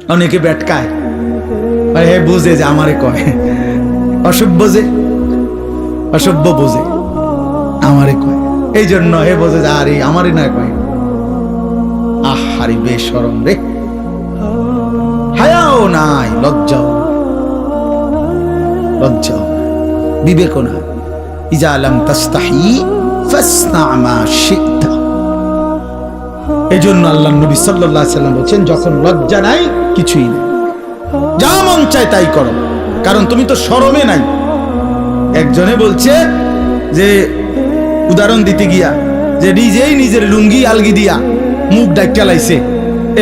অনেকে বেটকায়, হে বুঝে যে আমারে কয়, অসভ্য যে অসভ্য বুঝে আমারে কয়, এই জন্য হে বোঝে যে আরে আমারে না কয়। আহারি বেশরম রে, হায়াও নাই, লজ্জাও লজ্জাও বিবেকও না। ইজা লাম তাস্তাহি ফাসনা মা শি'তা। এজন্য আল্লাহর নবী সাল্লাল্লাহু আলাইহি সাল্লাম বলেন, যখন লজ্জা নাই কিছুই নাই, যা মন চায় তাই করো, কারণ তুমি তো শরমে নাই। একজনে বলছে যে, উদাহরণ দিতে গিয়া, যে নিজেই নিজের লুঙ্গি আলগি দিয়া মুখ ডাক্কা লাইছে,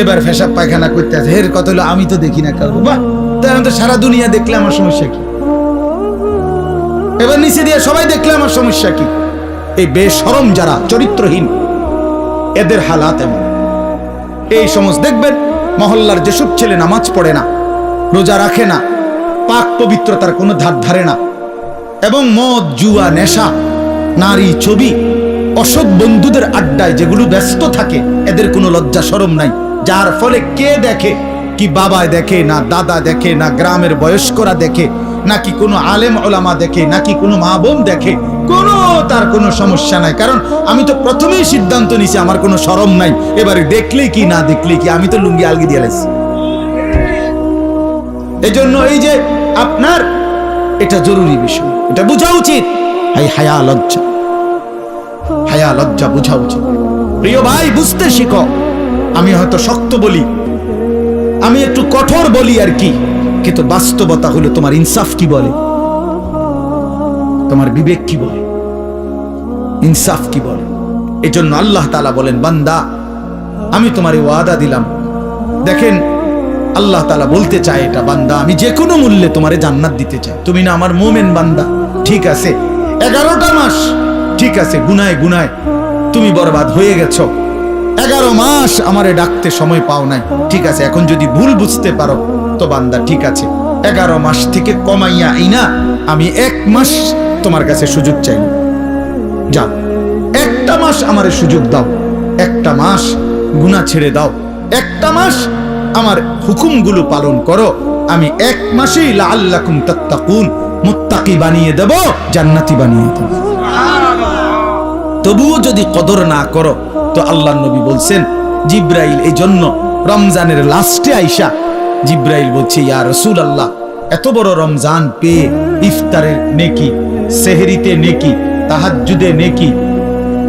এবার পেশাব পায়খানা করতে আছে। এর কথা হলো আমি তো দেখি না কারো। বাহ, তাই আমি তো সারা দুনিয়া দেখলে আমার সমস্যা কি? এবার নিচে দিয়ে সবাই দেখলে আমার সমস্যা কি? এই বেশরম যারা চরিত্রহীন, এদের হালাত এমন। এই সমস্ত দেখবেন মহল্লার যেসব ছেলে নামাজ পড়ে না, রোজা রাখে না, পাক পবিত্রতার কোনো ধার ধারে না, এবং মদ জুয়া নেশা নারী ছবি অসৎ বন্ধুদের আড্ডায় যেগুলো ব্যস্ত থাকে, এদের কোনো লজ্জা শরম নাই। যার ফলে কে দেখে, কি বাবা দেখে না, দাদা দেখে না, গ্রামের বয়স্করা দেখে নাকি কোনো আলেম ওলামা দেখে নাকি কোনো মা বোন দেখে, কোনো তার কোনো সমস্যা নাই। কারণ আমি তো প্রথমেই সিদ্ধান্ত নিছি আমার কোনো শরম নাই, এবারে দেখলে কি না দেখলে কি, আমি তো লুঙ্গি আলগি দিয়ে লাইছি। এজন্য এই যে আপনার এটা জরুরি বিষয়, এটা বোঝা উচিত। হায়া লজ্জা, হায়া লজ্জা বোঝা উচিত। প্রিয় ভাই, বুঝতে শিখো। আমি হয়তো শক্ত বলি, আমি একটু কঠোর বলি আর কি, কিন্তু বাস্তবতা হলো তোমার ইনসাফ কি বলে, তোমার বিবেক কি বলে, ইনসাফ কি বলে। এজন্য আল্লাহ তাআলা বলেন, বান্দা আমি তোমার ওয়াদা দিলাম। দেখেন আল্লাহ তাআলা বলতে চায় এটা, বান্দা আমি যে কোনো মূল্যে তোমারে জান্নাত দিতে চাই। তুমি না আমার মুমিন বান্দা, ঠিক আছে 11টা মাস, ঠিক আছে গুনায় গুনায় তুমি বরবাদ হয়ে গেছো, 11 মাস আমারে ডাকতে সময় পাও নাই, ঠিক আছে। এখন যদি ভুল বুঝতে পারো তো বান্দা ঠিক আছে, 11 মাস থেকে কমাইয়া আইনা আমি 1 মাস তোমার কাছে সুযোগ চাই, যা 1টা মাস আমারে সুযোগ দাও, 1টা মাস গুনাহ ছেড়ে দাও, 1টা মাস আমার হুকুমগুলো পালন করো, আমি 1 মাসেই লাআল্লাকুম তাত্তাকুন মুত্তাকি বানিয়ে দেব, জান্নাতি বানিয়ে দেব। তবুও যদি কদর না করো তো আল্লাহর নবী বলছেন, জিব্রাইল এই জন্য রমজানের লাস্টে আইসা জিব্রাইল বলছে, ইয়া রাসূলুল্লাহ এত বড় রমজান পেয়ে ইফতারের নেকি, সেহরিতে নেকি, তাহাজ্জুদে নেকি,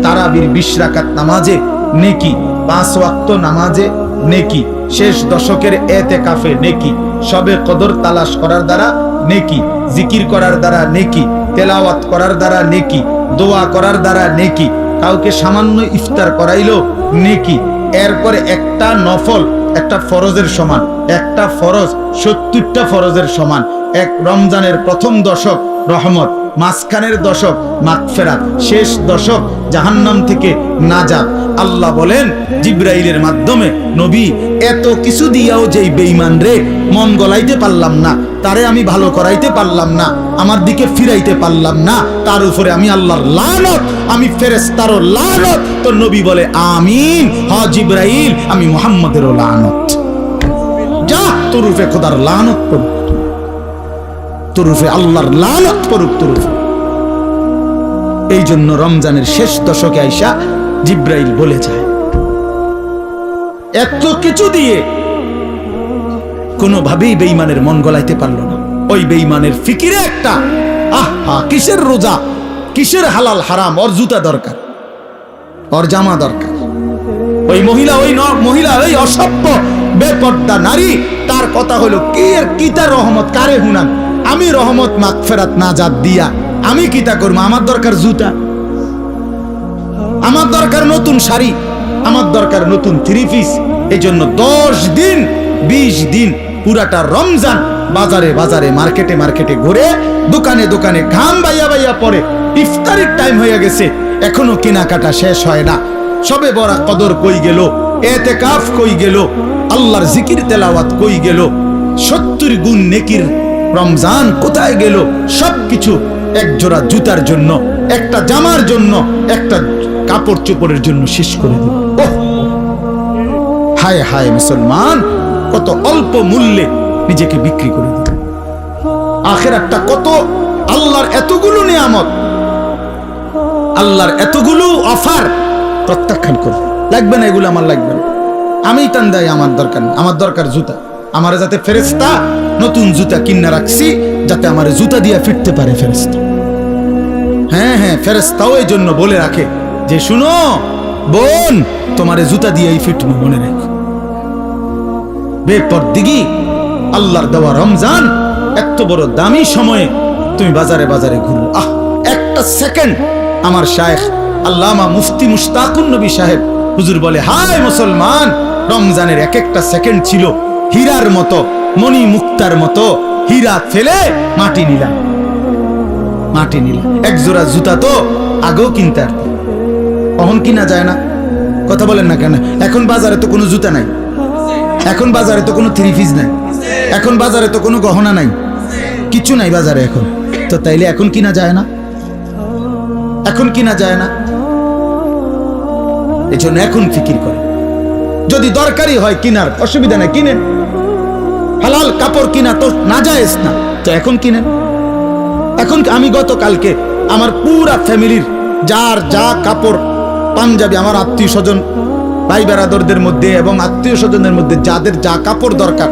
তারাবির 20 রাকাত নামাজে নেকি, 5 ওয়াক্ত নামাজে নেকি, শেষ দশকের এতেকাফে নেকি, সবে কদর তালাশ করার দ্বারা নেকি, জিকির করার দ্বারা নেকি, তেলাওয়াত করার দ্বারা নেকি, দোয়া করার দ্বারা নেকি, কাউকে সামান্য ইফতার করাইলো নেকি, এরপরে একটা নফল একটা ফরজের সমান, একটা ফরজ 70টা ফরজের সমান, এক রমজানের প্রথম দশক রহমত, মাঝখানের দশক মাগফিরাত, শেষ দশক জাহান্নাম থেকে নাজাত। আল্লাহ বলেন জিব্রাইলের মাধ্যমে, নবী এত কিছু দিয়াও যেই বেঈমান রে মন গলাইতে পারলাম না, তারে আমি ভালো করাইতে পারলাম না, আমার দিকে ফিরাইতে পারলাম না, তার উপরে আমি আল্লাহর লানত, আমি ফেরেশতারও লানত। তো নবী বলে আমিন, হ জিব্রাইল আমি মুহাম্মাদেরও লানত। যা তোর উপরে খোদার লানত পড়ুক, তোর উপরে আল্লাহর লানত পড়ুক তোর উপরে। এই জন্য রমজানের শেষ দশকে আইসা জিব্রাইল বলে যায়, এত কিছু দিয়ে কোনোভাবেই বেঈমানের মন গলাইতে পারলো না। ওই বেঈমানের ফিকিরে একটা, আহা কিসের রোজা, কিসের হালাল হারাম, ওর জুতা দরকার, ওর জামা দরকার। ওই মহিলা ওই অসভ্য বেপর্দা নারী, তার কথা হলো কি আর কিতা রহমত কারে হুনাম, আমি রহমত মাগফিরাত নাজাত দিয়া আমি কিতা করব, আমার দরকার জুতা, আমার দরকার নতুন শাড়ি, আমার দরকার নতুন 3 পিস। এই জন্য 10 দিন 20 দিন পুরাটা রমজান বাজারে বাজারে মার্কেটে মার্কেটে ঘুরে, দোকানে দোকানে ঘাম বাইয়া বাইয়া পড়ে, ইফতারির টাইম হয়ে গেছে এখনো কেনাকাটা শেষ হয় না। সবে বড় কদর কই গেল, এতেকাফ কই গেল, আল্লাহর জিকির তেলাওয়াত কই গেল, 70 গুণ নেকির রমজান কোথায় গেল? সবকিছু এক জোড়া জুতার জন্য, একটা জামার জন্য, একটা কাপড় চোপড়ের জন্য শেষ করে দিল। হায় হায় মুসলমান, কত কত অল্প মূল্যে নিজেকে বিক্রি করে দিল। আখিরাতটা কত, আল্লাহর এতগুলো নিয়ামত, আল্লাহর এতগুলো অফার প্রত্যাখ্যান করে লাগবে না, এগুলো আমার লাগবে না, আমি তান্দাই, আমার দরকার নেই, আমার দরকার জুতা। আমার যাতে ফেরেশতা নতুন জুতা কিনে রাখছি, যাতে আমার জুতা দিয়ে ফিরতে পারে ফেরেশতা। হ্যাঁ হ্যাঁ, ফেরেশতাও এই জন্য বলে রাখে যে শুনো বোন, তোমারে জুতা দিয়েই ফিটবো, মনে রেখো। বেপরদিগি আল্লাহর দেওয়া রমজান, এত বড় দামি সময়ে তুমি বাজারে বাজারে ঘুরো। একটা সেকেন্ড আমার শায়েখ আল্লামা মুফতি মুশতাকুন নবী সাহেব হুজুর বলে, হায় মুসলমান, রমজানের এক একটা সেকেন্ড ছিল হীরার মতো, মণি মুক্তার মতো। হীরা ফেলে মাটি নিলাম, মাটি নিলাম। এক জোড়া জুতা তো আগেও কিনতে আর কখন কিনা যায় না, কথা বলেন না কেন? এখন বাজারে তো কোনো জুতা নাই, এখন বাজারে তো কোনো থ্রি পিস নাই, এখন বাজারে তো কোনো গহনা নাই, কিছু নাই বাজারে এখন। তো তাইলে এখন কিনা যায় না, এখন কিনা যায় না। এই জন্য এখন ফিকির করে, যদি দরকারি হয় কিনার, অসুবিধা নাই, কিনেন। হালাল কাপড় কিনা তো নাজায়েজ না, তো এখন কিনেন। এখন আমি গতকালকে আমার পুরা ফ্যামিলির যার যা কাপড় পাঞ্জাবি, আমার আত্মীয় স্বজন ভাই বেরাদরদের মধ্যে এবং আত্মীয় স্বজনের মধ্যে যাদের যা কাপড় দরকার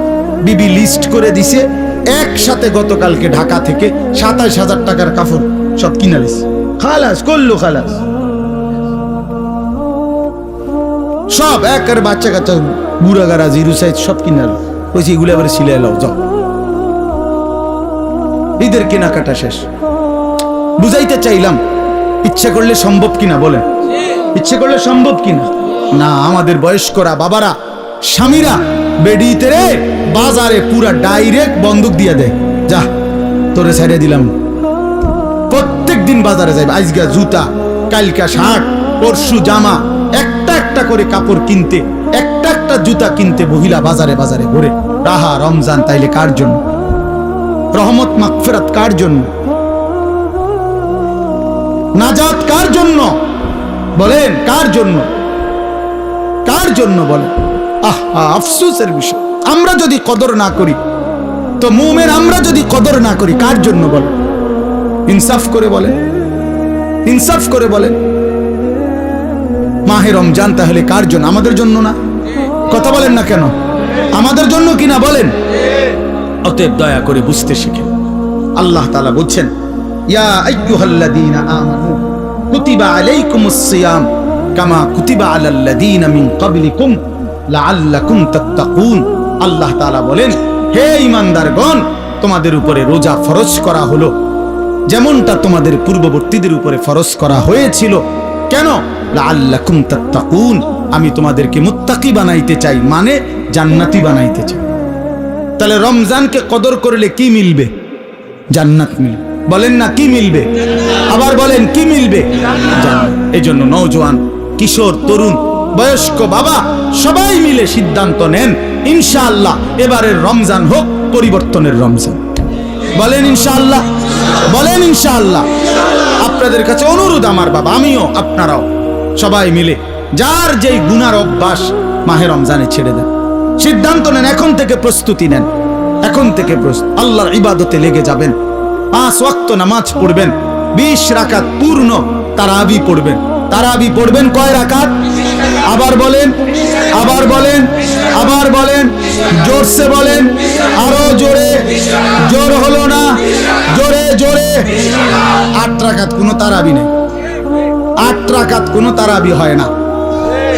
বিবি লিস্ট করে দিছে, একসাথে গতকালকে ঢাকা থেকে 27,000 টাকার কাপড় সব কিনা দিছে। খালাস করলো, খালাস সব, একের বাচ্চা কাচ্চা বুড়া গাড়া জিরো সাইজ সব কিনাল। বলছি এগুলো আবার সিলাই লাও, যাও। ঈদের কেনাকাটা শেষ। বুঝাইতে চাইলাম ইচ্ছা করলে সম্ভব কিনা, বলেন ইচ্ছে করলে সম্ভব কিনা? না, আমাদের বয়স্করা, বাবারা, স্বামীরা বেডিতে রে বাজারে পুরা ডাইরেক্ট বন্দুক দিয়ে দেয়, যা তোরে ছেড়ে দিলাম। প্রত্যেক দিন বাজারে যাইবে, আজকা জুতা, কালকা শার্ট, পরশু জামা, একটা একটা করে কাপড় কিনতে, একটা একটা জুতা কিনতে মহিলা বাজারে বাজারে ঘুরে। রাহা রমজান তাইলে কার জন্য? রহমত মাগফিরাত কার জন্য? নাজাত কার জন্য? বলেন কার জন্য? কার জন্য বলেন? আফসোসের বিষয়, আমরা যদি কদর না করি তো মুমিন, আমরা যদি কদর না করি কার জন্য বলেন? ইনসাফ করে বলেন, ইনসাফ করে বলেন। মাহে রমজান তাহলে কার জন্য? আমাদের জন্য না? কথা বলেন না কেন? আমাদের জন্য কিনা বলেন? অতএব দয়া করে বুঝতে শিখেন। আল্লাহ তাআলা বলছেন, ইয়া আইয়ুহাল্লাযীনা আমানু কুতিবা আলাইকুমুস সিয়াম কামা কুতিবা আলাল্লাযীনা মিন ক্বাবলিকুম লাআল্লাকুম তাত্তাকুন। আল্লাহ তাআলা বলেন, হে ঈমানদারগণ, তোমাদের উপরে রোজা ফরজ করা হলো যেমনটা তোমাদের পূর্ববর্তীদের উপরে ফরজ করা হয়েছিল। কেন? লাআল্লাকুম তাত্তাকুন, আমি তোমাদেরকে মুত্তাকি বানাইতে চাই, মানে জান্নাতি বানাইতে চাই। তাহলে রমজানকে কদর করলে কি মিলবে? জান্নাত মিলবে। বলেন না কি মিলবে? আবার বলেন কি মিলবে? জান্নাত। এই জন্য নওজোয়ান, কিশোর, তরুণ, বয়স্ক, বাবা সবাই মিলে সিদ্ধান্ত নেন, ইনশাআল্লাহ এবারের রমজান হোক পরিবর্তনের রমজান। বলেন ইনশাআল্লাহ, বলেন ইনশাআল্লাহ। আপনাদের কাছে অনুরোধ আমার বাবা, আমিও, আপনারাও সবাই মিলে যার যেই গুনার অভ্যাস মাহে রমজানে ছেড়ে দেন। সিদ্ধান্ত নেন, এখন থেকে প্রস্তুতি নেন, এখন থেকে আল্লাহর ইবাদতে লেগে যাবেন। 5 ওয়াক্ত নামাজ পড়বেন, 20 রাকাত পূর্ণ তারাবি পড়বেন। তারাবি পড়বেন কয় রাকাত? আবার বলেন, আবার বলেন, আবার বলেন, জোরসে বলেন, আরো জোরে। জোর হলো না, জোরে জোরে। 8 রাকাত কোনো তারাবি নেই, 8 রাকাত কোনো তারাবি হয় না।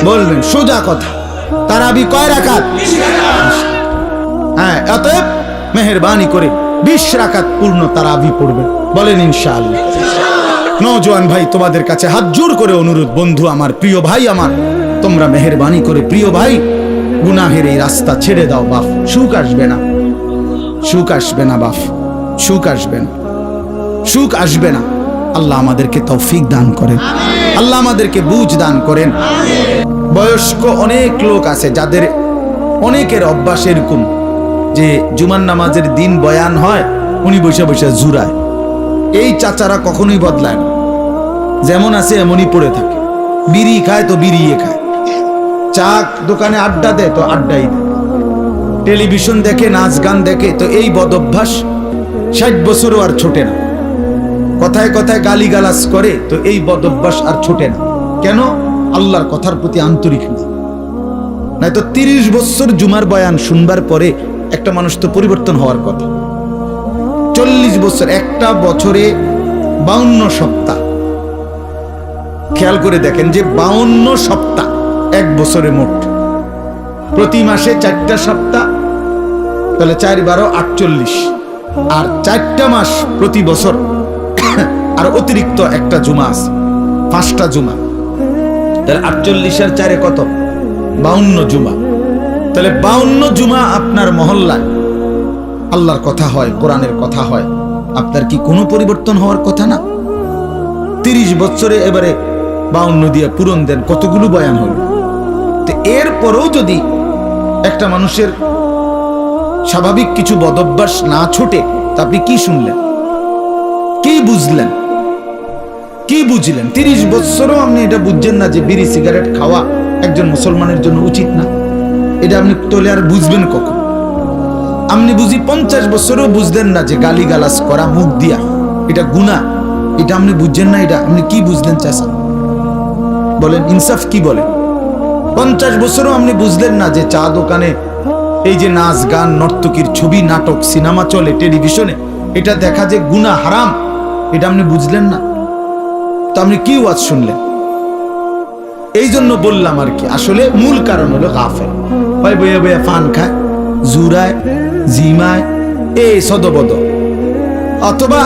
বলবেন সোজা কথা, তারাবি কয় রাকাত? হ্যাঁ, অতএব মেহেরবানি করে 20 রাকাত পূর্ণ তারাবি পড়বেন। বলেন ইনশাআল্লাহ। নওজোয়ান ভাই, তোমাদের কাছে হাত জোর করে অনুরোধ, বন্ধু আমার, প্রিয় ভাই আমার, তোমরা মেহেরবানি করে, প্রিয় ভাই, গুনাহের এই রাস্তা ছেড়ে দাও বাপ। সুখ আসবে না, সুখ আসবে না বাপ, সুখ আসবে না, সুখ আসবে না। আল্লাহ আমাদেরকে তৌফিক দান করেন, আল্লাহ আমাদেরকে বুঝ দান করেন। বয়স্ক অনেক লোক আছে যাদের অনেকের অভ্যাস এরকম যে জুমার নামাজের দিন বয়ান হয়, উনি বসে বসে জুরায়। এই চাচারা কখনোই বদলায় না, যেমন আছে এমনই পড়ে থাকে। বিড়ি খায় তো বিড়িয়ে খায়, চা দোকানে আড্ডা দেয় তো আড্ডাই দেয়। টেলিভিশন দেখে, নাচ গান দেখে, তো এই বদ অভ্যাস 60 বছরও আর ছোটে না। কথায় কথায় গালিগালাজ করে, তো এই বদ অভ্যাস আর ছোটে না। কেন? আল্লাহর কথার প্রতি আন্তরিক না। নয়তো 30 বছর জুমার বয়ান শুনবার পরে একটা মানুষ তো পরিবর্তন হওয়ার কথা। 40 বছর, একটা বছরে 52 সপ্তাহ। খেয়াল করে দেখেন যে 52 সপ্তাহ এক বছরে মোট, প্রতি মাসে 4টা সপ্তাহ, তাহলে 4 12 48, আর 4টা মাস প্রতি বছর, আর অতিরিক্ত একটা জুমা আছে, 5টা জুমা, তাহলে 48 আর 4 কত? 52 জুমা। তাহলে 52 জুমা আপনার মহল্লায় আল্লাহর কথা হয়, কোরআনের কথা হয়, আপনার কি কোনো পরিবর্তন হওয়ার কথা না? 30 বছরে এবারে 52 দিয়ে পূরণ দেন, কতগুলো বয়ান হল। তো এরপরেও যদি একটা মানুষের স্বাভাবিক কিছু বদভ্যাস না ছোটে, তা আপনি কি শুনলেন, কি বুঝলেন, কি বুঝলেন? 30 বছরও আপনি এটা বুঝছেন না যে বিড়ি সিগারেট খাওয়া একজন মুসলমানের জন্য উচিত না। এটা আপনি তোলে আর বুঝবেন কখন? আপনি বুঝি 50 বছরও বুঝলেন না যে গালিগালাজ করা মুখ দিয়া এটা গুনাহ, এটা আপনি বুঝছেন না। এটা আপনি কি বুঝলেন চাচা? বলেন, ইনসাফ কি বলে? 50 বছরও আপনি বুঝলেন না যে চা দোকানে এই যে নাচ গান, নর্তকীর ছবি, নাটক, সিনেমা চলে টেলিভিশনে, এটা দেখা যে গুনাহ, হারাম, এটা আপনি বুঝলেন না। তো আপনি কি ওয়াজ শুনলেন? এই জন্য বললাম আর কি, আসলে মূল কারণ হলো গাফেল। ভাই বইয়া বইয়া পান খায়, জুরায়, জিমায়, এই সদবদ, অথবা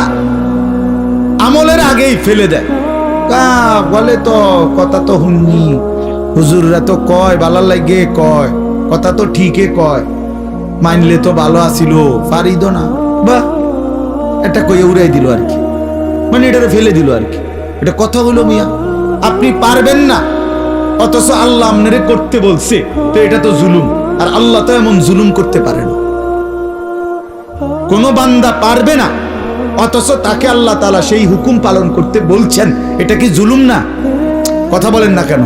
আমলের আগেই ফেলে দেয়। বলে তো কথা তো হুননি, হুজুররা তো কয় বালার লাগে, কয় কথা তো ঠিকই কয়, মানলে তো ভালো আসিল, পারিদ না, বা এটা কয়ে উড়াই দিল আর কি, মানে এটা ফেলে দিল আর কি। এটা কথা হলো মিয়া, আপনি পারবেন না, অথচ আল্লাহ আপনারে করতে বলছে, তো এটা তো জুলুম। আর আল্লাহ তো এমন জুলুম করতে পারে না। কোন বান্দা পারবে না, অথচ তাকে আল্লাহ তাআলা সেই হুকুম পালন করতে বলছেন, এটা কি জুলুম না? কথা বলেন না কেন?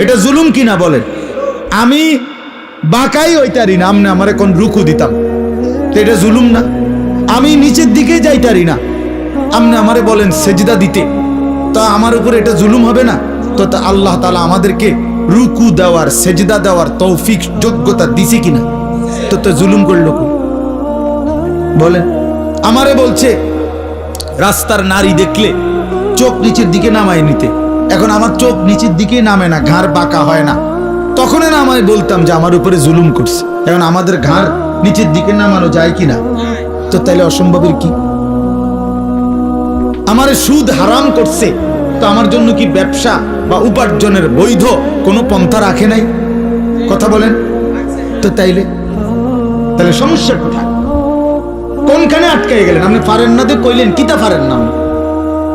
এটা জুলুম কি না বলেন? আমি বাঁকাই হইতারি না, আমনে আমারে কোন রুকু দিতাম, তো এটা জুলুম না? আমি নিচের দিকে যাইতারি না, আমনে আমারে বলেন সেজদা দিতে, তা আমার উপরে এটা জুলুম হবে না? তো আল্লাহ তাআলা আমাদেরকে রুকু দেওয়ার, সেজদা দেওয়ার তৌফিক, যোগ্যতা দিছে কিনা? তো জুলুম করলো কি? বলেন। আমারে বলছে রাস্তার নারী দেখলে চোখ নিচের দিকে নামায় নিতে, এখন আমার চোখ নিচের দিকে নামে না, ঘাড় বাঁকা হয় না, তখনই না আমি বলতাম যে আমার উপরে জুলুম করছে। এখন আমাদের ঘাড় নিচের দিকে নামানো যায় কিনা? তো তাইলে অসম্ভবের কি? আমারে সুদ হারাম করছে, তো আমার জন্য কি ব্যবসা বা উপার্জনের বৈধ কোনো পন্থা রাখে নাই? কথা বলেন তো। তাহলে সমস্যা কোথায়? কোনখানে আটকে গেলেন? আপনি পারেন না তো কইলেন কিতা পারেন না?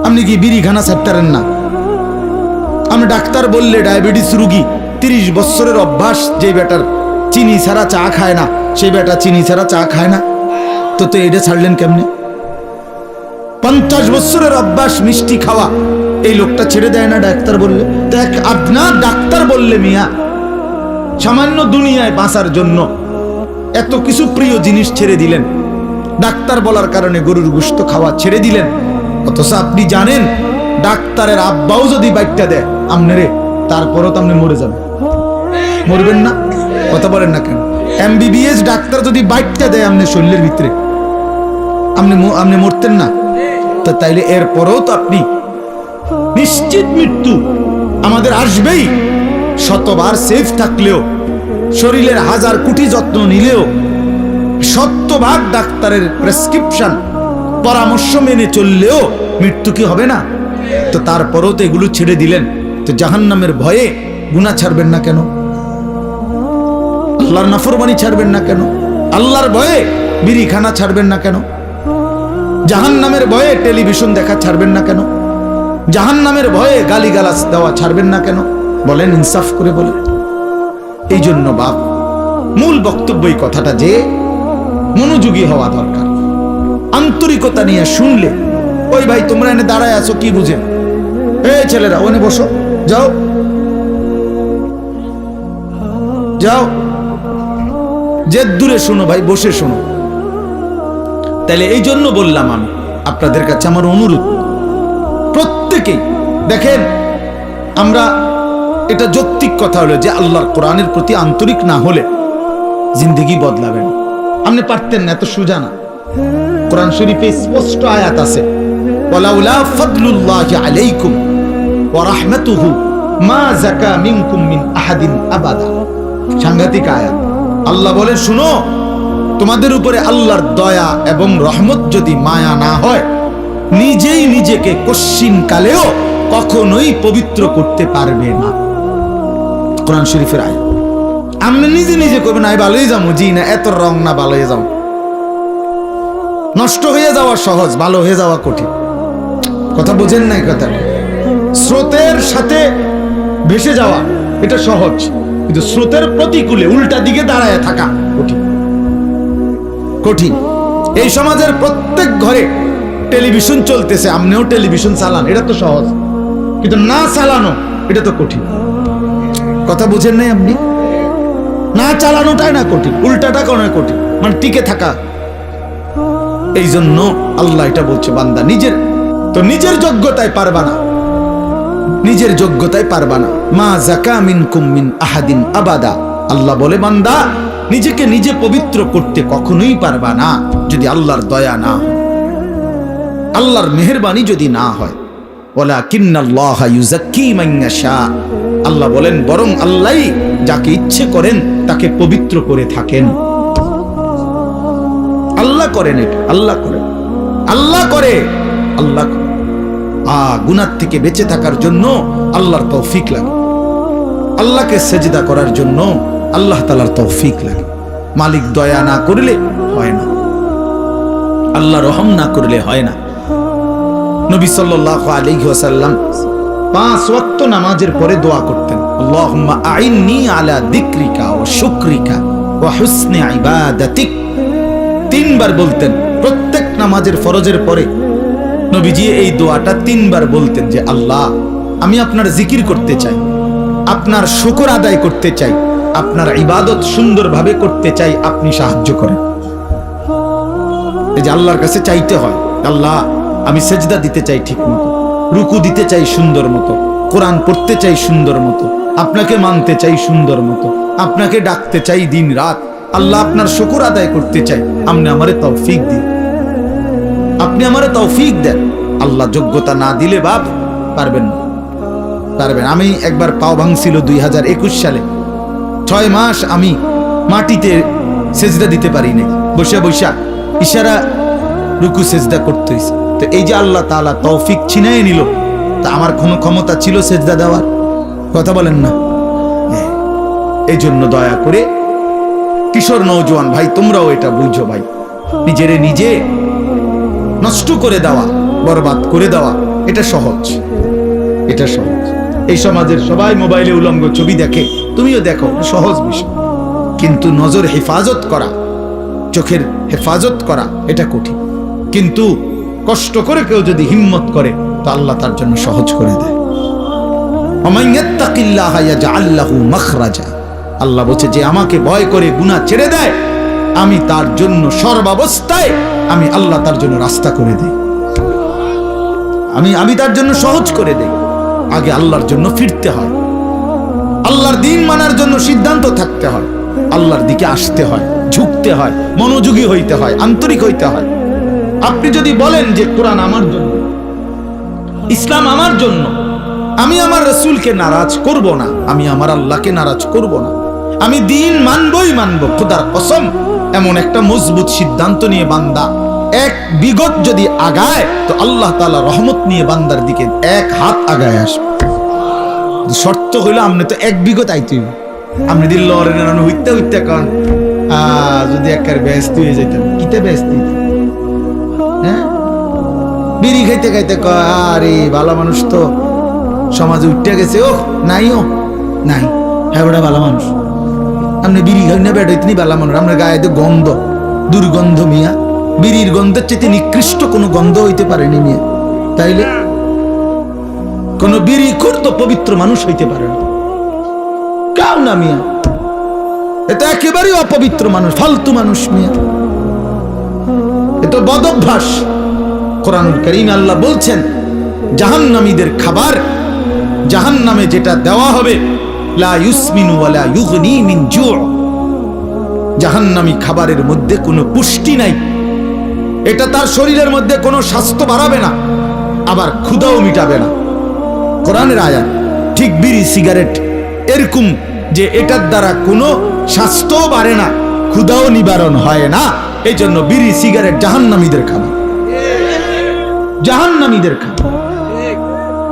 আপনি কি বিড়িখানা ছাড়তারেন না? আমি ডাক্তার বললে ডায়াবেটিস রুগী, 30 বছরের অভ্যাস, যে বেটার চিনি ছাড়া চা খায় না, সেই বেটা চিনি ছাড়া চা খায় না, তো এটা ছাড়লেন কেমনে? 50 বছরের অভ্যাস মিষ্টি খাওয়া, এই লোকটা ছেড়ে দেয় না ডাক্তার বললে? দেখ, আপনার ডাক্তার বললে মিয়া সামান্য দুনিয়ায় বাঁচার জন্য এত কিছু প্রিয় জিনিস ছেড়ে দিলেন, ডাক্তার বলার কারণে গরুর গোশত খাওয়া ছেড়ে দিলেন, অথচ আপনি জানেন ডাক্তারের আব্বাও যদি বাইকটা দেয় আমনেরে, তারপরও তো আপনি মরে যাবেন। মরবেন না? কথা বলেন না কেন? MBBS ডাক্তার যদি বাইকটা দেয় আপনি শরীরের ভিতরে, আপনি মরতেন না? তো তাইলে এরপরও তো আপনি নিশ্চিত মৃত্যু আমাদের আসবেই। শতবার সেফ থাকলেও, শরীরের 1000 কোটি যত্ন নিলেও, 100 ডাক্তারের প্রেসক্রিপশন পরামর্শ মেনে চললেও মৃত্যু কি হবে না? তো তারপরও তো এগুলো ছেড়ে দিলেন, তো জাহান্নামের ভয়ে গুনাহ ছাড়বেন না কেন? আল্লাহর নাফরমানি ছাড়বেন না কেন? আল্লাহর ভয়ে বিড়িখানা ছাড়বেন না কেন? জাহান্নামের ভয়ে টেলিভিশন দেখা ছাড়বেন না কেন? জাহান্নামের ভয়ে গালিগালাজ দেওয়া ছাড়বেন না কেন? বলেন, ইনসাফ করে বলেন। এই জন্য বাপ, মূল বক্তব্য এই কথাটা যে মনোযোগী হওয়া দরকার, আন্তরিকতা নিয়ে শুনলে। ওই ভাই তোমরা এনে দাঁড়ায় আছো, কি বুঝেন? এই ছেলেরা ওনে বসো, যাও যাও, যে দূরে শোনো ভাই, বসে শোনো। তাহলে এই জন্য বললাম আমি আপনাদের কাছে আমার অনুরোধ, প্রত্যেকেই দেখেন, আমরা এটা যৌক্তিক কথা হলো যে আল্লাহর কোরআনের প্রতি আন্তরিক না হলে জিন্দেগি বদলাবেন। আপনি পারতেন না, এত সোজা না। কোরআন শরীফে স্পষ্ট আয়াত আছে, ওয়ালাউলা ফাদলুল্লাহি আলাইকুম ওয়া রাহমাতুহু মা যাকা মিনকুম মিন আহাদিন আবাদা। সাংঘাতিক আয়াত। আল্লাহ বলে, শুনো, তোমাদের উপরে আল্লাহর দয়া এবং রহমত যদি মায়া না হয়, নিজেই নিজেকে কশ্চিন কালেও কখনোই পবিত্র করতে পারবে না। কোরআন শরীফের আয়াত। আপনি নিজে নিজে করবেন, আমি ভালোই যাবো, জি না, এত রং না, ভালো হয়ে যাও। নষ্ট হয়ে যাওয়া সহজ, ভালো হয়ে যাওয়া কঠিন। কথা বুঝেন না? কথা, স্রোতের সাথে ভেসে যাওয়া এটা সহজ, কিন্তু স্রোতের প্রতিকূলে উল্টা দিকে দাঁড়ায় থাকা কঠিন। কঠিন। এই সমাজের প্রত্যেক ঘরে টেলিভিশন চলতেছে, আপনিও টেলিভিশন চালান, এটা তো সহজ, কিন্তু না চালানো এটা তো কঠিন। কথা বুঝেন নাই আপনি? না চালানোটাই না কঠিন, উল্টাটা কোনো কঠিন, মানে টিকে থাকা। এই জন্য আল্লাহ এটা বলছে, বান্দা নিজের যোগ্যতায় পারবা না, নিজের যোগ্যতায় পারবা না। মা যাকা মিনকুম মিন আহাদিন আবাদা। আল্লাহ বলে, বান্দা নিজেকে নিজে পবিত্র করতে কখনোই পারবা না যদি আল্লাহর দয়া না হয়, আল্লাহর মেহেরবানি যদি না হয়। ওয়ালাকিন্নাল্লাহা ইউযাক্কি মান ইয়াশা। আল্লাহ বলেন, বরং আল্লাহই যাকে ইচ্ছে করেন তাকে পবিত্র করে থাকেন। আল্লাহ করেন এটা, আল্লাহ করেন, আল্লাহ করে, আল্লাহ করে। গুনাহ থেকে বেঁচে থাকার জন্য আল্লাহর তৌফিক লাগে, আল্লাহকে সেজদা করার জন্য আল্লাহ তাআলার তৌফিক লাগে। মালিক দয়া না করলে হয় না, আল্লাহ রহম না করলে হয় না। নবী সাল্লাল্লাহু আলাইহি ওয়াসাল্লাম 5 ওয়াক্ত নামাজের পরে দোয়া করতেন, আল্লাহুম্মা আইন্নি আলা যিকরিকা ওয়া শুকরিকা ওয়া হুসনি ইবাদাতিক। 3 বার বলতেন প্রত্যেক নামাজের ফরজের পরে। নবীজি এই দোয়াটা 3 বার বলতেন যে, আল্লাহ আমি আপনার জিকির করতে চাই, আপনার শুকর আদায় করতে চাই, আপনার ইবাদত সুন্দরভাবে করতে চাই, আপনি সাহায্য করেন। এই যে আল্লাহর কাছে চাইতে হয়, আল্লাহ আমি সেজদা দিতে চাই ঠিক মতো, রুকু দিতে চাই সুন্দর মতো, কোরআন পড়তে চাই সুন্দর মতো, আপনাকে মানতে চাই সুন্দর মতো, আপনাকে ডাকতে চাই দিন রাত। আল্লাহ আপনার শুকর আদায় করতে চাই, আপনি আমারে তৌফিক দিন, আপনি আমারে তৌফিক দেন। আল্লাহ যোগ্যতা না দিলে বাপ পারবেন না, পারবেন। আমি একবার পাও ভাঙছিল 2021 সালে, 6 মাস আমি মাটিতে সেজদা দিতে পারি নাই, বসে বসা ইশারা রুকু সেজদা করতে হইছে। তো এই যে আল্লাহ তাআলা তৌফিক ছিনায় নিল, তা আমার কোনো ক্ষমতা ছিল সেজদা দেওয়ার? কথা বলেন না। এই জন্য দয়া করে কিশোর নওজোয়ান ভাই, তোমরাও এটা বুঝো ভাই, নিজেরে নিজে নষ্ট করে দেওয়া, বরবাদ করে দেওয়া এটা সহজ, এটা সহজ। এই সমাজের সবাই মোবাইলে উলঙ্গ ছবি দেখে, তুমিও দেখো, সহজ বিষয়। কিন্তু নজর হেফাজত করা, চোখের হেফাজত করা এটা কঠিন। কিন্তু কষ্ট করে কেউ যদি হিম্মত করে, তো আল্লাহ তার জন্য সহজ করে দেয়। ওমান ইয়াত্তাকিল্লাহা ইয়াজআল লাহু মাখরাজা। আল্লাহ বলছে, যে আমাকে ভয় করে গুনাহ ছেড়ে দেয়, আমি তার জন্য সর্বাবস্থায় আমি আল্লাহ তার জন্য রাস্তা করে দেই, আমি তার জন্য সহজ করে দেই। আগে আল্লাহর জন্য ফিরতে হয়, আল্লাহর দ্বীন মানার জন্য সিদ্ধান্ত থাকতে হয়, আল্লাহর দিকে আসতে হয়, ঝুঁকতে হয়, মনোযোগী হইতে হয়, আন্তরিক হইতে হয়। আপনি যদি বলেন যে কোরআন আমার জন্য, ইসলাম আমার জন্য, আমি আমার রাসূলকে নারাজ করব না, আমি আমার আল্লাহকে নারাজ করব না, আমি দ্বীন মানবই মানব, খোদার কসম, এমন একটা মজবুত সিদ্ধান্ত নিয়ে বান্দা এক বিগত যদি আগায়, তো আল্লাহ তাআলা রহমত নিয়ে বান্দার দিকে 1 হাত আগায় আসবে। শর্ত হইল আপনি তো 1 বিগত আইতে হইব। আপনি দিল হইতে হইতে কারণ যদি একার ব্যস্ত হয়ে যেতাম, কিতে ব্যস্ত হইতাম? হ্যাঁ, বিড়ি খাইতে খাইতে কয়, আরে ভালো মানুষ তো সমাজে উঠতে গেছে, ও নাইও নাই, হ্যাঁ ওটা ভালো মানুষ। আপনি বিড়ি খাই না, বেড়াইতে ভালো মানুষ, আপনার গায়ে তো গন্ধ, দুর্গন্ধ মিয়া, বিড়ির গন্ধের চেয়ে নিকৃষ্ট কোনো গন্ধ হইতে পারেনি মিয়া। তাইলে কোন বিড়ি খোর তো পবিত্র মানুষ হইতে পারে না, কাও না মিয়া। এটা একেবারেই অপবিত্র মানুষ, ফালতু মানুষ মিয়া, এটা বদ অভ্যাস। কোরআনুল কারীমে আল্লাহ বলছেন জাহান্নামীদের খাবার, জাহান্নামে যেটা দেওয়া হবে, লা ইউসমিনু ওয়ালা ইউগনি মিন জু'। জাহান্নামী খাবারের মধ্যে কোনো পুষ্টি নাই, এটা তার শরীরের মধ্যে কোনো স্বাস্থ্য বাড়াবে না, আবার ক্ষুধাও মিটাবে না। কোরআনের আয়াত। ঠিক বিড়ি সিগারেট এরকম যে এটার দ্বারা কোনো স্বাস্থ্যও বাড়ে না, ক্ষুধাও নিবারণ হয় না, এই জন্য বিড়ি সিগারেট জাহান্নামীদের খাবার, জাহান্নামীদের খাবার,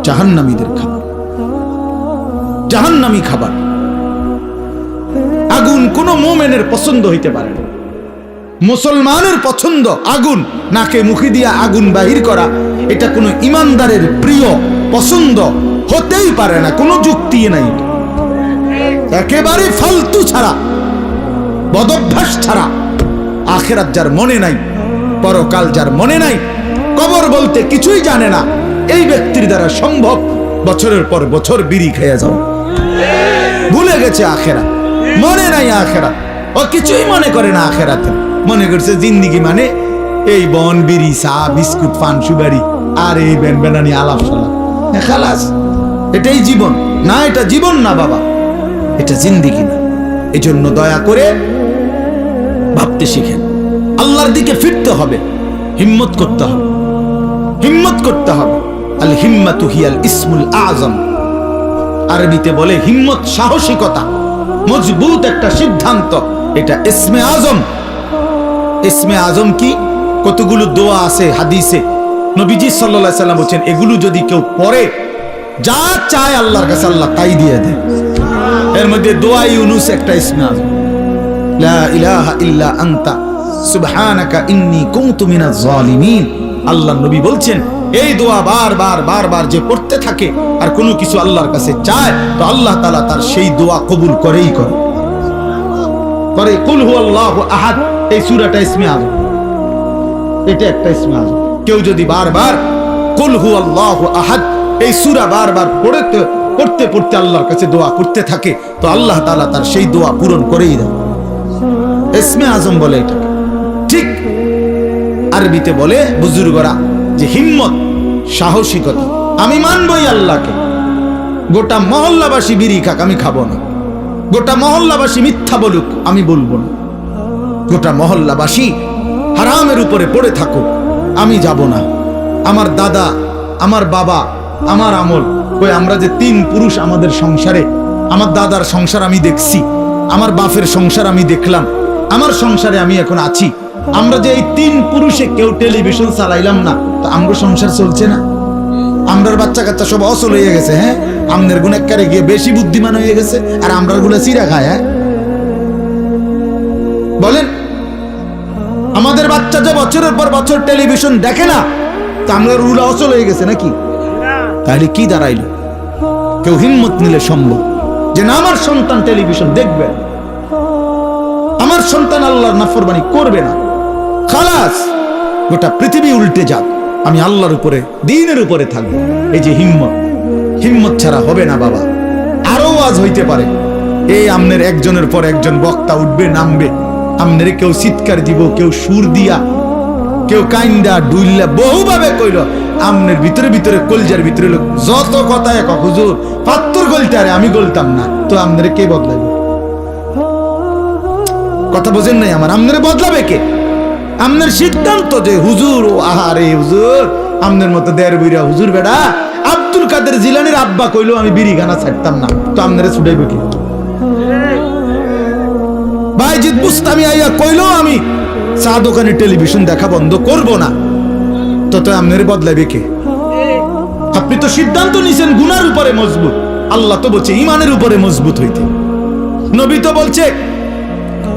জাহান্নামীদের খাবার, জাহান্নামী খাবার। আগুন কোন মুমিনের পছন্দ হইতে পারে না। মুসলমানের পছন্দ আগুন, নাকে মুখে দিয়া আগুন বাহির করা, এটা কোনো ইমানদারের প্রিয় পছন্দ হতেই পারে না, কোনো যুক্তি নাই, একেবারে ফালতু ছাড়া, বদভ্যাস ছাড়া। আখিরাত যার মনে নাই, পরকাল যার মনে নাই, কবর বলতে কিছুই জানে না, এই ব্যক্তির দ্বারা সম্ভব বছরের পর বছর বিড়ি খেয়ে যাও। ভুলে গেছে আখিরাত, মনে নাই আখিরাত, ও কিছুই মনে করে না আখিরাতে। মনে করছে জিন্দিগি মানে এই বন, বিড়ি, চা, বিস্কুট, পান, সুপারি আর এই বেনবেনানি আলাপ সালাপ, খালাস, এটাই জীবন। না, এটা জীবন না বাবা, এটা জিন্দিগি না। এই জন্য দয়া করে ভাবতে শিখেন, আল্লাহর দিকে ফিরতে হবে, হিম্মত করতে হবে, হিম্মত করতে হবে। আল হিম্মাতু হিয়াল ইসমুল আযম। আরবিতে বলে হিম্মত সাহসিকতা, মজবুত একটা সিদ্ধান্ত, এটা ইসমে আজম। ইসমে আজম কি? কতগুলো দোয়া আছে হাদিসে, নবীজি সাল্লাল্লাহু আলাইহি সাল্লাম বলেন এগুলো যদি কেউ পড়ে, যা চায় আল্লাহর কাছে আল্লাহ তাই দিয়ে দেয়। এর মধ্যে দোয়া ইউনুস একটা ইসমে আজম, লা ইলাহা ইল্লা আনতা সুবহানাকা ইন্নী কুনতু মিনাজ জালিমিন। আল্লাহর নবী বলছেন এই দোয়া বারবার বারবার যে পড়তে থাকে আর কোনো কিছু আল্লাহর কাছে চায়, তো আল্লাহ তাআলা তার সেই দোয়া কবুল করেই করে। কুল হুয়াল্লাহু আহাদ, এই সূরাটা ইসমে আযম, এটা একটা ইসমে আযম। কেউ যদি বারবার কুল হুয়াল্লাহু আহাদ এই সূরা বারবার পড়তে পড়তে আল্লাহর কাছে দোয়া করতে থাকে, তো আল্লাহ তাআলা তার সেই দোয়া পূরণ করেই দেয়। ইসমে আযম বলে এটা। ঠিক আরবিতে বলে বুজুর্গরা যে হিম্মত, সাহসিকতা। আমি মানবই আল্লাহকে, গোটা মহল্লাবাসী বিড়ি খাক আমি খাবো না, গোটা মহল্লাবাসী মিথ্যা বলুক আমি বলবো না, গোটা মহল্লাবাসী হারামের উপরে পড়ে থাকুক আমি যাব না। আমার দাদা, আমার বাবা, আমার আমল, কই আমরা যে তিন পুরুষ আমাদের সংসারে, আমার দাদার সংসার আমি দেখছি, আমার বাপের সংসার আমি দেখলাম, আমার সংসারে আমি এখন আছি। আমরা যে এই তিন পুরুষে কেউ টেলিভিশন চালাইলাম না, তো আমরা সংসার চলছে না? আমরার বাচ্চা কাচ্চা সব অচল হয়ে গেছে। হ্যাঁ, আমনের গুণাকারে গিয়ে বেশি বুদ্ধিমান হয়ে গেছে, আর আমরার গুলা চিরা খায়। হ্যাঁ বলেন, আমাদের বাচ্চা যে বছরের পর বছর টেলিভিশন দেখে না, তা আমরা রুলা অচল হয়ে গেছে নাকি? তাহলে কি দাঁড়াইল? কেউ হিম্মত নিলে সম্ভব যে না, আমার সন্তান টেলিভিশন দেখবে, আমার সন্তান আল্লাহর নাফরমানি করবে না, খালাস, গোটা পৃথিবী উল্টে যাক, আমি আল্লাহর উপরে, দ্বীনের উপরে থাকবো। এই যে হিম্মত, হিম্মত ছাড়া হবে না বাবা। আরো আজ হইতে পারে এই আমনের একজনের পর একজন বক্তা উঠবে, নামবে, আমনের কেউ চিৎকার দিব, কেউ সুর দিয়া, কেউ কাইন্দা ডুইল্লা বহুভাবে কইল, আমনের ভিতরে ভিতরে কলজার ভিতরে লোক যত কথা এক, হুজুর পাত্তর গলতে, আরে আমি গলতাম না, তো আমনের কে বদলাবে? কথা বোঝেন নাই আমার? আমনের বদলাবে কে? আমনের সিদ্ধান্ত যে হুজুর, আহারে হুজুর, আমনের মতো দেড় বুইরা হুজুর বেড়া আব্দুল কাদের জিলানির আব্বা কইলো আমি বিড়ি গানা ছাড়তাম না, তো আমনেরে ছুটাইবে কে? বাইজিদ বুস্তামি আইয়া কইলো আমি চা দোকানে টেলিভিশন দেখা বন্ধ করব না, তো তো আমনেরে বদলাইবে কে? আপনি তো সিদ্ধান্ত নিছেন গুনার উপরে মজবুত, আল্লাহ তো বলছে ইমানের উপরে মজবুত হইতে, নবী তো বলছে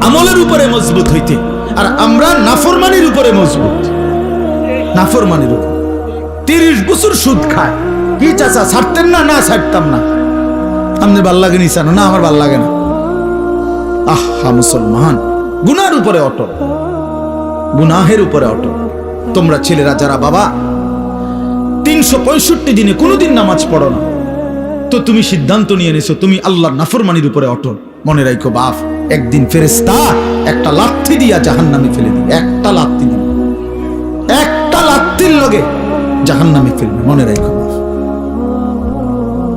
আমলের উপরে মজবুত হইতে, আর আমরা নাফরমানির উপরে মজবুত, নাফরমানির উপর। 30 বছর সুদ খায়, কি চাচা ছাড়তেন না? না ছাড়তাম না। আপনার ভাল লাগে নিচানো? না আমার ভাল লাগে না। আহা মুসলমান, গুনার উপরে অটল, গুনাহের উপরে অটল। তোমরা ছেলেরা যারা বাবা 365 দিনে কোনোদিন নামাজ পড়ো না, তো তুমি সিদ্ধান্ত নিয়ে নিছো তুমি আল্লাহর নাফরমানির উপরে অটল। মনে রাখো বাপ, একদিন ফেরেশতা একটা লাথি দিয়া জাহান্নামে ফেলে দিবে, একটা লাথি দিবে, একটা লাথির লগে জাহান্নামে ফেলবে। মনে রাখো,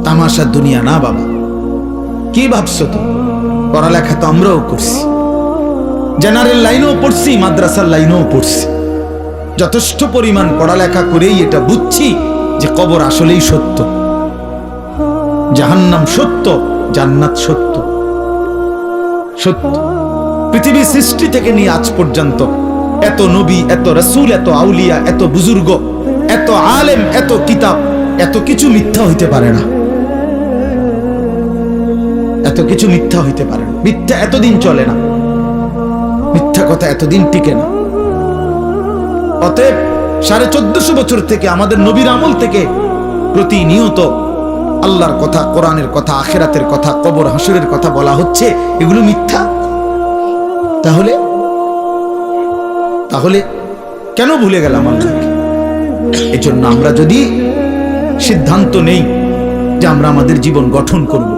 তামাশা দুনিয়া না বাবা। কি ভাবছো তো? পড়ালেখা তো আমরাও করছি, জেনারেল লাইনেও পড়ছি, মাদ্রাসার লাইনেও পড়ছি, যথেষ্ট পরিমাণ পড়ালেখা করেই এটা বুঝছি যে কবর আসলেই সত্য, জাহান্নাম সত্য, জান্নাত সত্য। সত্য। পৃথিবীর সৃষ্টি থেকে নিয়ে আজ পর্যন্ত এত নবী, এত রাসূল, এত আউলিয়া, এত বুজুর্গ, এত আলেম, এত কিতাব, এত কিছু মিথ্যা হইতে পারে না। এত কিছু মিথ্যা হইতে পারে না। মিথ্যা এতদিন চলে না, মিথ্যা কথা এতদিন টিকে না। অতএব 1450 বছর থেকে আমাদের নবীর আমল থেকে প্রতিনিয়ত আল্লাহর কথা, কোরআনের কথা, আখিরাতের কথা, কবর হাসরের কথা বলা হচ্ছে, এগুলো মিথ্যা। তাহলে তাহলে কেন ভুলে গেলাম আল্লাহকে? এজন্য আমরা যদি সিদ্ধান্ত নেই যে আমরা আমাদের জীবন গঠন করব,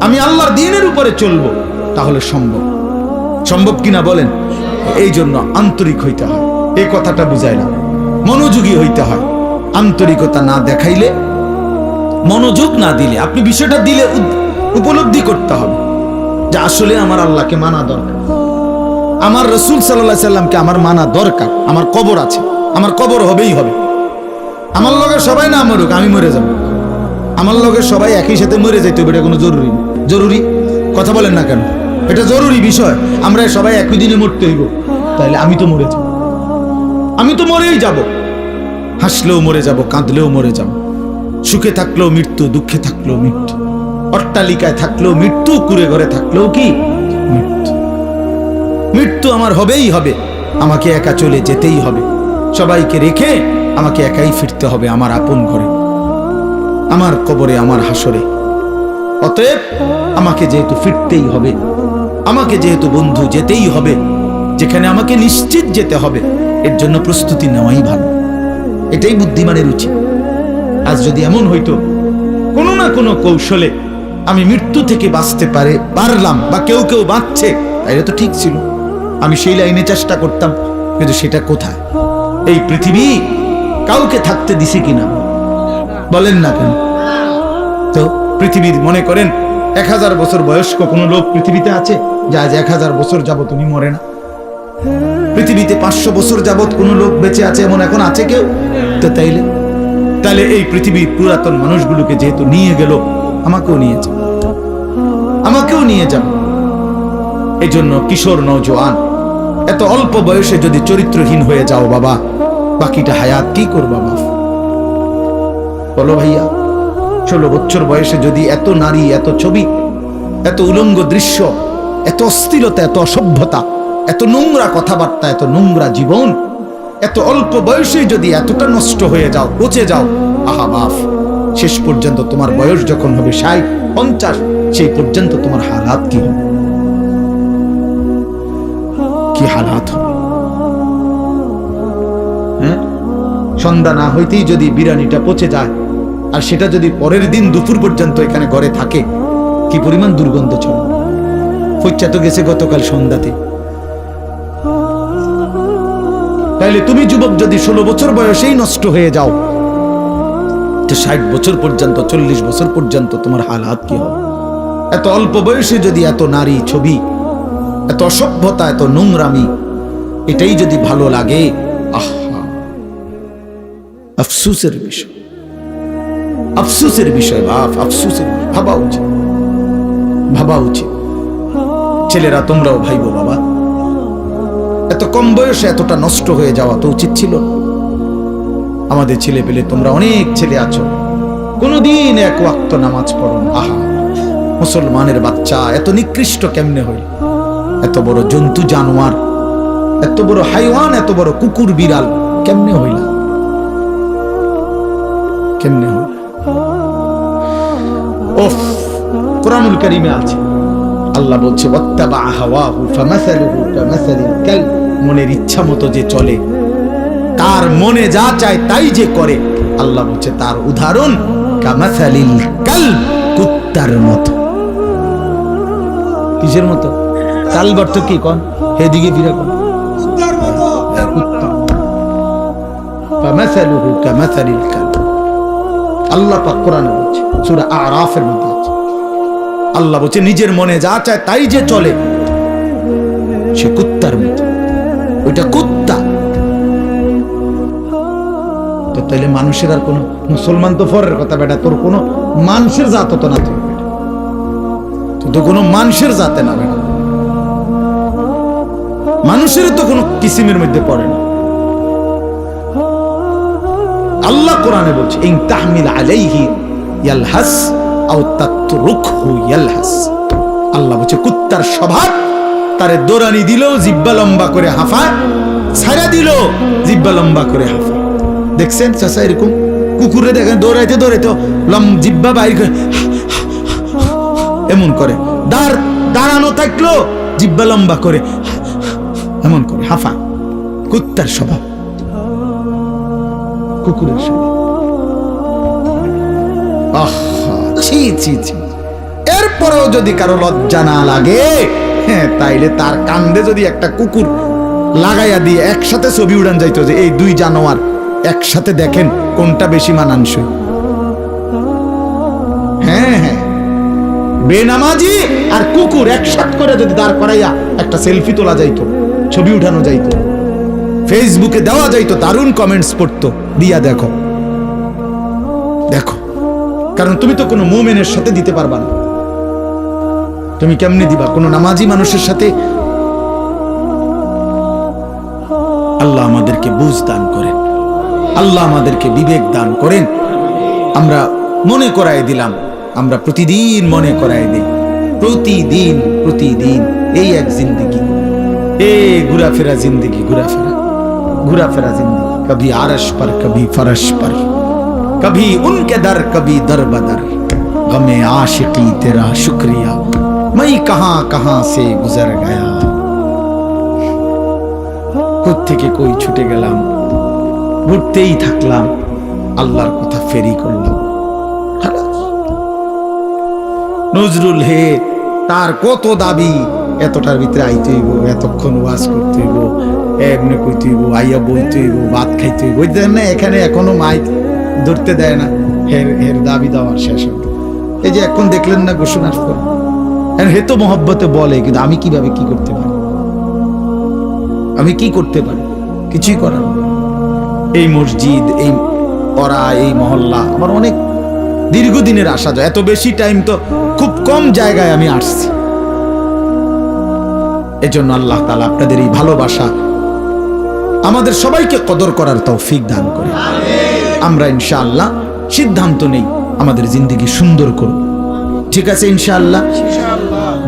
আমি আল্লাহর দ্বীনের উপরে চলবো, তাহলে সম্ভব। সম্ভব কিনা বলেন? এই জন্য আন্তরিক হইতে হয়। এই কথাটা বুঝাইলাম, মনোযোগী হইতে হয়। আন্তরিকতা না দেখাইলে, মনোযোগ না দিলে, আপনি বিষয়টা দিলে উপলব্ধি করতে হবে যে আসলে আমার আল্লাহকে মানা দরকার, আমার রাসূল সাল্লাল্লাহু আলাইহি সাল্লামকে আমার মানা দরকার। আমার কবর আছে, আমার কবর হবেই হবে। আমার লগে সবাই না মরুক, আমি মরে যাব। আমার লগে সবাই একই সাথে মরে যাইতে হবে, এটা কোনো জরুরি না। জরুরি কথা বলেন না কেন? এটা জরুরি বিষয়। আমরা সবাই একই দিনে মরতে হইব, তাইলে আমি তো মরে যাব, আমি তো মরেই যাব। হাসলেও মরে যাব, কাঁদলেও মরে যাব, সুখে থাকলেও মৃত্যু, দুঃখে থাকলেও মৃত্যু, অট্টালিকায় থাকলেও মৃত্যু, কুড়ে ঘরে থাকলেও কি মৃত্যু। মৃত্যু আমার হবেই হবে, আমাকে একা চলে যেতেই হবে, সবাইকে রেখে আমাকে একাই ফিরতে হবে আমার আপন ঘরে, আমার কবরে, আমার হাসরে। অতএব আমাকে যেহেতু ফিরতেই হবে, আমাকে যেহেতু বন্ধু যেতেই হবে, যেখানে আমাকে নিশ্চিত যেতে হবে, এর জন্য প্রস্তুতি নেওয়াই ভালো। এটাই বুদ্ধিমানের উচিত। আজ যদি এমন হইতো কোনো না কোনো কৌশলে আমি মৃত্যু থেকে বাঁচতে পারলাম, বা কেউ কেউ বাঁচছে, তাইলে তো ঠিক ছিল, আমি সেই লাইনে চেষ্টা করতাম। কিন্তু সেটা কোথায়? এই পৃথিবী কাউকে থাকতে দিছে কিনা বলেন না কেন? তো পৃথিবীর মনে করেন 1000 বছর বয়স্ক কোনো লোক পৃথিবীতে আছে যে আজ 1000 বছর যাবত উনি মরে না? পৃথিবীতে 500 বছর যাবত কোনো লোক বেঁচে আছে এমন এখন আছে কেউ? তো তাইলে এই পৃথিবীর পুরাতন মানুষগুলোকে যেহেতু নিয়ে গেল, আমাকেও নিয়ে যাবে, আমাকেও নিয়ে যাবে। এই জন্য কিশোর নওজোয়ান, এত অল্প বয়সে যদি চরিত্রহীন হয়ে যাও বাবা, বাকিটা হায়াত কি করবা বাবা? বলো ভাইয়া, 16 বছর বয়সে যদি এত নারী, এত ছবি, এত উলঙ্গ দৃশ্য, এত অস্থিরতা, এত অসভ্যতা, এত নোংরা কথাবার্তা, এত নোংরা জীবন, এত অল্প বয়সেই যদি এতটা নষ্ট হয়ে যাও, পচে যাও, আহা বাপ, শেষ পর্যন্ত তোমার বয়স যখন হবে 60, 50, সেই পর্যন্ত তোমার হালাত কি হবে? কি হালাত হবে? হ্যাঁ, সন্ধ্যা না হইতেই যদি বিরিয়ানিটা পচে যায়, আর সেটা যদি পরের দিন দুপুর পর্যন্ত এখানে ঘরে থাকে, কি পরিমাণ দুর্গন্ধ ছড়ে। পচা তো গেছে গতকাল সন্ধ্যাতে। তাইলে তুমি যুবক যদি 16 বছর বয়সেই নষ্ট হয়ে যাও, তো 60 বছর পর্যন্ত, 40 বছর পর্যন্ত তোমার হালাত কি হবে? এত অল্প বয়সে যদি এত নারী ছবি, এত অসভ্যতা, এত নোংরামি, এটাই যদি ভালো লাগে, আহা, আফসোসের বিষয়, আফসোসের বিষয় বাপ, আফসোসের। ভাবা উচিত, ভাবা উচিত। ছেলেরা তোমরাও ভাইবো বাবা, এত কম বয়সে এতটা নষ্ট হয়ে যাওয়া তো উচিত ছিল। আমাদের ছেলে পেলে, তোমরা অনেক ছেলে আছো, কোনদিন এক ওয়াক্ত নামাজ পড়ো না। আহা, মুসলমানের বাচ্চা এত নিকৃষ্ট কেমনে হইল? এত বড় জন্তু জানোয়ার, এত বড় হাইওয়ান, এত বড় কুকুর বিড়াল কেমনে হইল? কেমনে হইল? ওফ, কুরআনুল কারীমে আছে, আল্লাহ বলছে ওয়াত্তাবা হাওয়াহু ফামাসালুহু কামাসালিল কালব, মনের ইচ্ছা মতো যে চলে, তার মনে যা চায় তাই যে করে, আল্লাহ বলছে তার উদাহরণ কামাসালিল কালব, কুত্তার মতো। কিসের মতো? কালবর্ত কি কন এদিকে ফিরে কন কুত্তা ফামাসালুহু কামাসালিল কালব। আল্লাহ পাক কোরআনে বলছে সূরা আরাফের মধ্যে আছে, আল্লাহ বলছে নিজের মনে যা চায় তাই যে চলে সে কুত্তার মতো, ওইটা কুত্তা। তো তাইলে মানুষের আর কোন মুসলমান তো ফরের কথা বেটা, তোর কোন মানুষের জাত তো না, তুই তো কোনো মানুষের জাতে না বেটা, মানুষের তো কোনো কিসিমের মধ্যে পড়ে না। আল্লাহ কোরআনে বলছে ইন তাহমিল আলাইহি ইয়ালহাস আও তাতরুকহু ইয়ালহাস। আল্লাহ বলছে কুত্তার স্বভাব, তারে দৌড়ানি দিলেও জিহ্বা লম্বা করে হাফায়, ছাড়া দিলেও জিহ্বা লম্বা করে হাফায়। দেখছেন চাচা এরকম কুকুরে দেখেন দৌড়াইতে দৌড়াইতে জিহ্বা বাইর করে এমন করে, দাঁড়ানো থাকলো জিহ্বা লম্বা করে এমন করে হাফা। কুত্তার স্বভাব, কুকুরের স্বভাব। ছি ছি ছি। এরপরেও যদি কারো লজ্জা না লাগে, হ্যাঁ, তাইলে তার কান্দে যদি একটা কুকুর লাগাইয়া দিয়ে একসাথে ছবি উড়ান যাইতো যে এই দুই জানোয়ার একসাথে দেখেন কোনটা বেশি মানানসই। হ্যাঁ হ্যাঁ, বেনামাজি আর কুকুর একসাথে করে যদি দাঁড় করাইয়া একটা সেলফি তোলা যাইতো, ছবি উঠানো যাইতো, ফেসবুকে দেওয়া যাইতো, দারুণ কমেন্টস পড়তো, দিয়া দেখো দেখো। কারণ তুমি তো কোনো মুমিনের সাথে দিতে পারবা না, তুমি কেমনে দিবা কোনো নামাজি মানুষের সাথে? আল্লাহ আমাদেরকে বুঝ দান করেন, আল্লাহ আমাদেরকে বিবেক দান করেন। আমরা মনে করাই দিলাম, আমরা প্রতিদিন মনে করাই দিই, প্রতিদিন প্রতিদিন এই এক জিন্দগি, এই ঘুরাফেরা জিন্দগি, ঘুরাফেরা জিন্দগি। কবি আরশ पर कभी फरश पर, कभी उनके दर कभी दर बदर, गमे आशिकी तेरा शुक्रिया मैं कहां कहां से गुजर गया। কোত্থেকে কই ছুটে গেলাম, ঘুরতেই থাকলাম, আল্লাহর কথা ফেরি করলাম। নজরুল হে তার কত দাবি, এতটার ভিতরে আইতে হইব, এতক্ষণ ওয়াজ করতে হইব, এমনি কইতে হইব, আইয়া বলতে হইব, ভাত খাইতে হইব। দেখেন না এখানে এখনো মাইক ধরতে দেয় না, হের দাবি দেওয়ার শেষ হবে। এই যে এখন দেখলেন না ঘোষণার পর, হে তো মহব্বতে বলে, কিন্তু আমি কিভাবে কি করতে পারি, আমি কি করতে পারি? কিছুই করার। এই মসজিদ, এই পড়া, এই মহল্লা আমার অনেক দীর্ঘদিনের আসা যায়, এত বেশি টাইম তো খুব কম জায়গায় আমি আসছি। এজন্য আল্লাহ তাআলা আপনাদের এই ভালোবাসা আমাদের সবাইকে কদর করার তৌফিক দান করে। আমরা ইনশাআল্লাহ সিদ্ধান্ত নেই আমাদের জিন্দেগি সুন্দর করব, ঠিক আছে? ইনশাআল্লাহ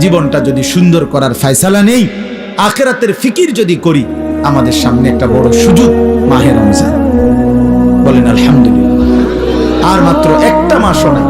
জীবনটা যদি সুন্দর করার ফয়সালা নেই, আখিরাতের ফিকির যদি করি, আমাদের সামনে একটা বড় সুযোগ মাহে রমজান। বলেন আলহামদুলিল্লাহ। আর মাত্র একটা মাসও নাই,